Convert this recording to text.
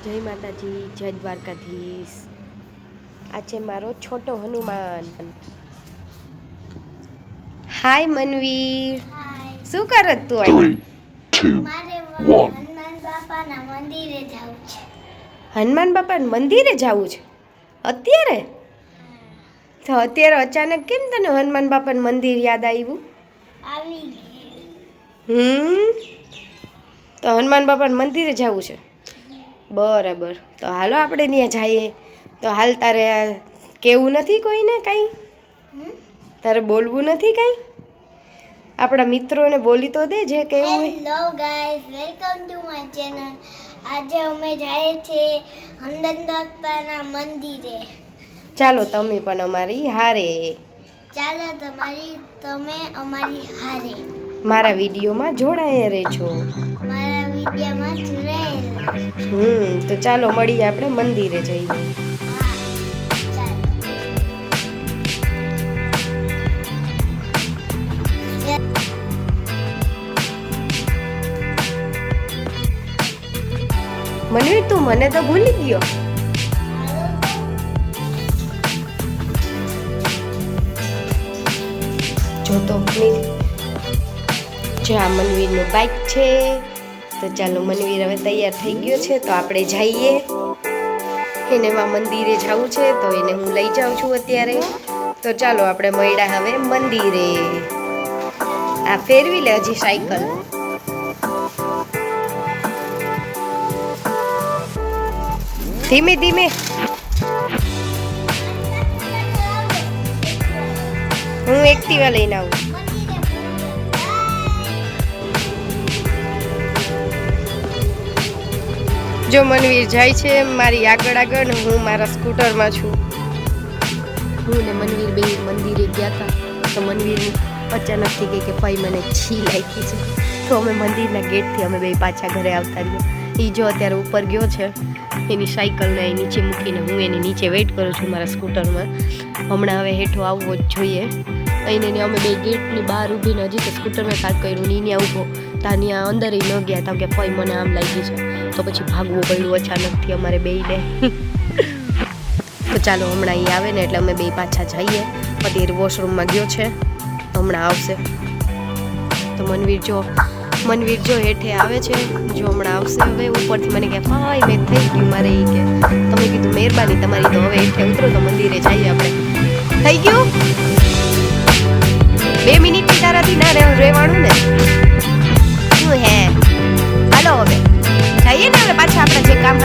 જય માતાજી, જય દ્વારકાધીશ. આ છે મારો છોટો હનુમાન. હાય મનવીર, શું કરત તું અહીં? મારે હનુમાન બાપાના મંદિરે જવું છે. હનુમાન બાપાના મંદિરે જવું છે અત્યારે? તો અત્યારે અચાનક કેમ તને હનુમાન બાપાનું મંદિર યાદ આવ્યું? આવી ગયું. તો હનુમાન બાપાના મંદિરે જવું છે. બરાબર, તો હાલો આપણે ત્યાં જઈએ. તો હાલ તારે કેવું નથી કોઈને કાંઈ? તારે બોલવું નથી કાંઈ? આપણા મિત્રોને બોલી તો દે જે કેવું હોય. Hello guys, welcome to my channel. આજે અમે જઈએ છીએ હનુમાન બાપાના મંદિરે. ચાલો તમે પણ અમારી હારે. ચાલો તમે અમારી હારે મારા વિડીયોમાં જોડાયા રહેજો. મારા વિડીયોમાં જોડાયેલા. તો ચાલો મળીએ આપણે મંદિરે જઈએ. મનવીર, તું મને તો ભૂલી ગયો. જો તો જો આ મનવીરનું બાઇક છે. તો ચાલો, મનવીર હવે તૈયાર થઈ ગયો છે, તો આપણે જઈએ. એને એમાં મંદિરે જવું છે, તો એને હું લઈ જાઉં છું અત્યારે. તો ચાલો આપણે મળ્યા હવે મંદિરે. આ ફેરવી લે હજી સાયકલ. ધીમે ધીમે. હું એક્ટિવા લઈને આવું. જો મનવીર જાય છે મારી આગળ આગળ, હું મારા સ્કૂટરમાં છું. હું ને મનવીર બે મંદિરે ગયા હતા. તો મનવીર અચાનકથી કહે કે ભાઈ મને છી લાગી છે. તો અમે મંદિરના ગેટથી અમે બે પાછા ઘરે આવતા રહ્યા. એ જો અત્યારે ઉપર ગયો છે, એની સાયકલને અહીં નીચે મૂકીને હું એની નીચે વેઇટ કરું છું મારા સ્કૂટરમાં. હમણાં હવે હેઠો આવવો જ જોઈએ. અહીંને અમે બે ગેટની બહાર ઊભીને હજી તો સ્કૂટરમાં કાક કર્યું ને ત્યાં ઊભો. ત્યાં ત્યાં અંદર ન ગયા હતા કે ભાઈ મને આમ લાગી છે. તો પછી ભાગવું પડ્યું અચાનકથી અમારે બેયને. તો ચાલો હમણાં અહીં આવે ને એટલે અમે બે પાછા જઈએ. અત્યારે વોશરૂમમાં ગયો છે, હમણાં આવશે. તો મનવીર જો હેઠે આવે છે, જો હમણાં આવશે. હવે ઉપરથી મને કહે ભાઈ મેં થઈ ગયું મારે. એ કે તમે કીધું મહેરબાની તમારી, તો હવે હેઠે ઉતરો તો મંદિરે જઈએ આપણે. થઈ ગયું? 2 મિનિટની તારાથી ના રહેવાનું ને? શું હે? હાલો હવે જઈએ ને હવે પાછા આપણા જે કામ